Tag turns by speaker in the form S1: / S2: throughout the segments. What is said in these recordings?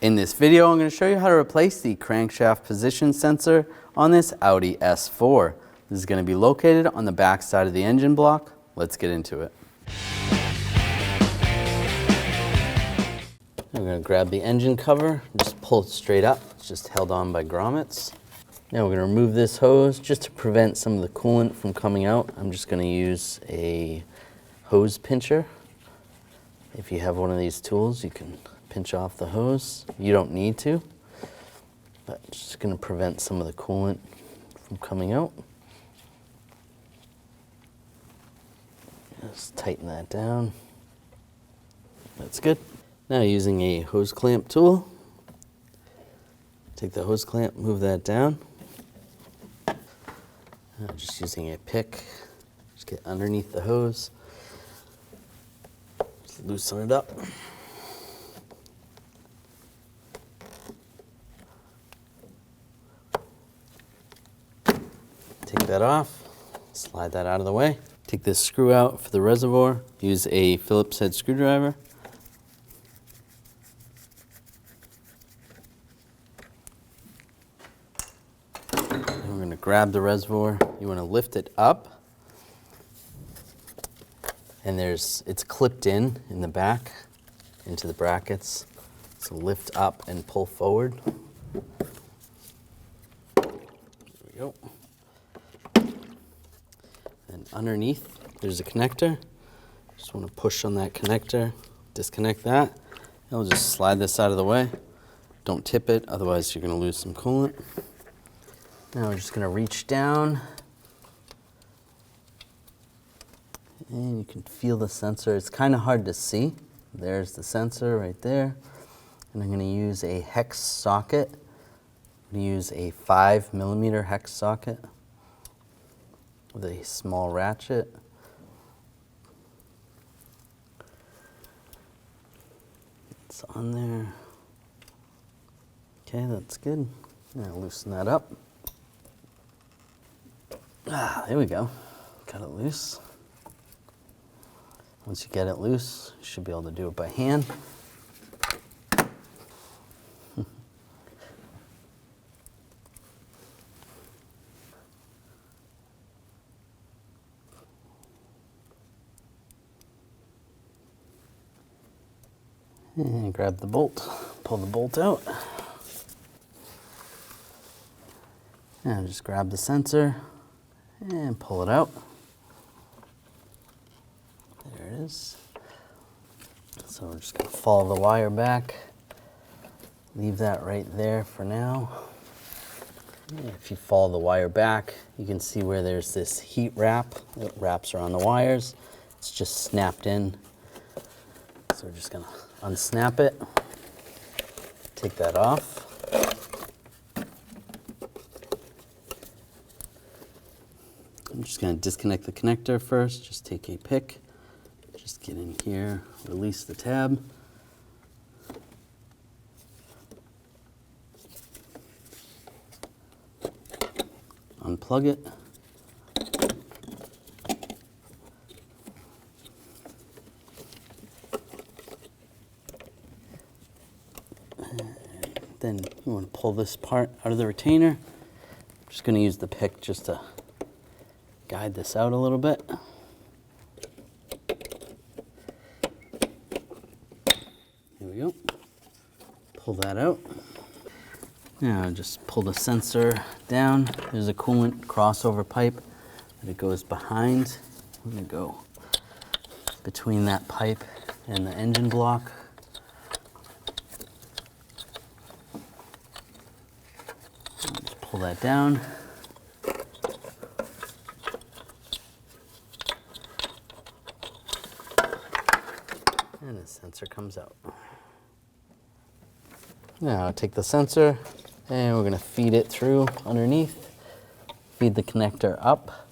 S1: In this video, I'm going to show you how to replace the crankshaft position sensor on this Audi S4. This is going to be located on the back side of the engine block. Let's get into it. I'm going to grab the engine cover, just pull it straight up. It's just held on by grommets. Now we're going to remove this hose just to prevent some of the coolant from coming out. I'm just going to use a hose pincher. If you have one of these tools, you can pinch off the hose. You don't need to, but just going to prevent some of the coolant from coming out. Just tighten that down. That's good. Now using a hose clamp tool, take the hose clamp, move that down. Now just using a pick, just get underneath the hose, just loosen it up. Take that off, slide that out of the way. Take this screw out for the reservoir, use a Phillips head screwdriver. And we're going to grab the reservoir. You want to lift it up, and it's clipped in the back into the brackets. So lift up and pull forward. There we go. And underneath, there's a connector. Just want to push on that connector, disconnect that, and we'll just slide this out of the way. Don't tip it, otherwise you're going to lose some coolant. Now we're just going to reach down, and you can feel the sensor. It's kind of hard to see. There's the sensor right there. And I'm going to use a Hex socket. I'm going to use a 5mm Hex socket with a small ratchet. It's on there. Okay, that's good. Now loosen that up. There we go. Got it loose. Once you get it loose, you should be able to do it by hand. And grab the bolt, pull the bolt out. And just grab the sensor and pull it out. There it is. So we're just going to follow the wire back. Leave that right there for now. And if you follow the wire back, you can see where there's this heat wrap that wraps around the wires. It's just snapped in. So we're just going to unsnap it, take that off. I'm just going to disconnect the connector first. Just take a pick, just get in here, release the tab. Unplug it. Then you want to pull this part out of the retainer. I'm just going to use the pick just to guide this out a little bit. There we go. Pull that out. Now just pull the sensor down. There's a coolant crossover pipe that it goes behind. I'm going to go between that pipe and the engine block. Pull that down. And the sensor comes out. Now take the sensor and we're going to feed it through underneath. Feed the connector up.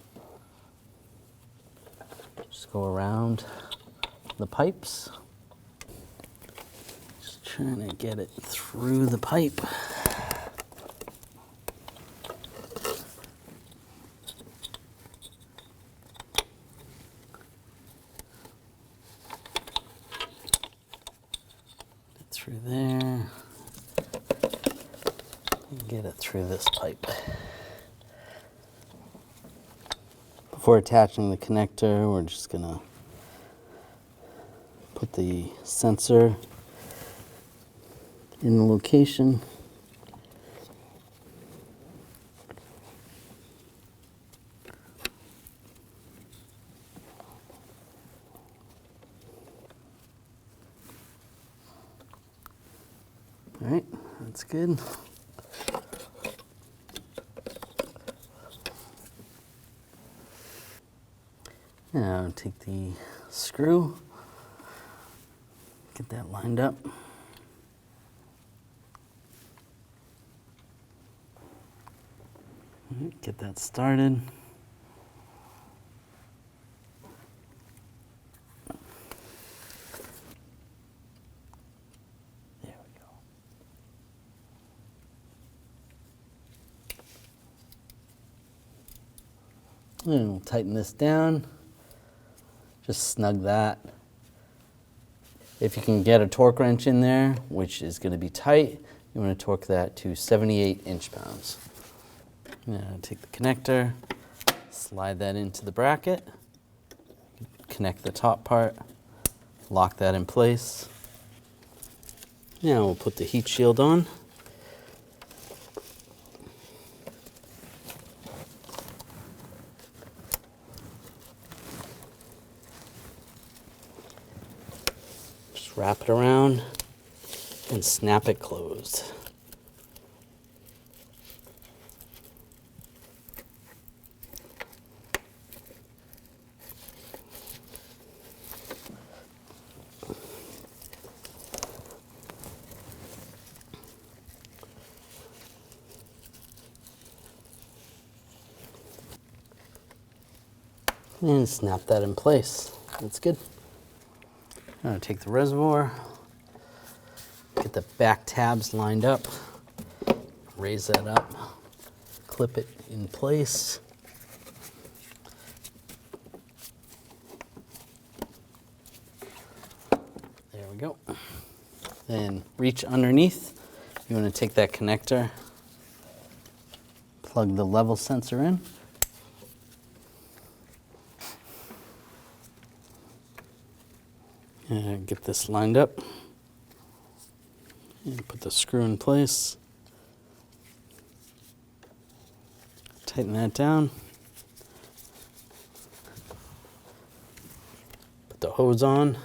S1: Just go around the pipes. Just trying to get it through the pipe. Through there, Get it through this pipe. Before attaching the connector, we're just gonna put the sensor in the location. All right, that's good. Now take the screw, get that lined up. All right, get that started. There we go. And we'll tighten this down. Just snug that. If you can get a torque wrench in there, which is going to be tight, you want to torque that to 78 inch-pounds. Now take the connector, slide that into the bracket, connect the top part, lock that in place. Now we'll put the heat shield on. Wrap it around and snap it closed. And snap that in place. That's good. I'm going to take the reservoir, get the back tabs lined up, raise that up, clip it in place. There we go. Then reach underneath. You want to take that connector, plug the level sensor in. And get this lined up. And put the screw in place. Tighten that down. Put the hose on.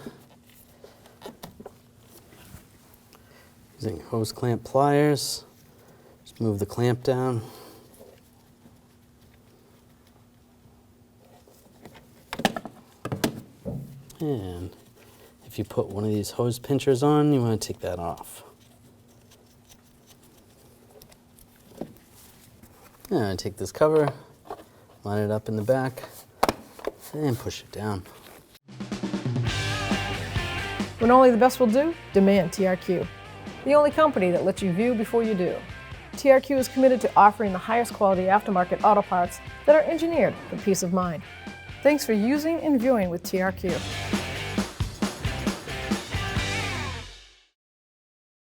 S1: Using hose clamp pliers. Just move the clamp down. And if you put one of these hose pinchers on, you want to take that off. Now take this cover, line it up in the back, and push it down.
S2: When only the best will do, demand TRQ. The only company that lets you view before you do. TRQ is committed to offering the highest quality aftermarket auto parts that are engineered for peace of mind. Thanks for using and viewing with TRQ.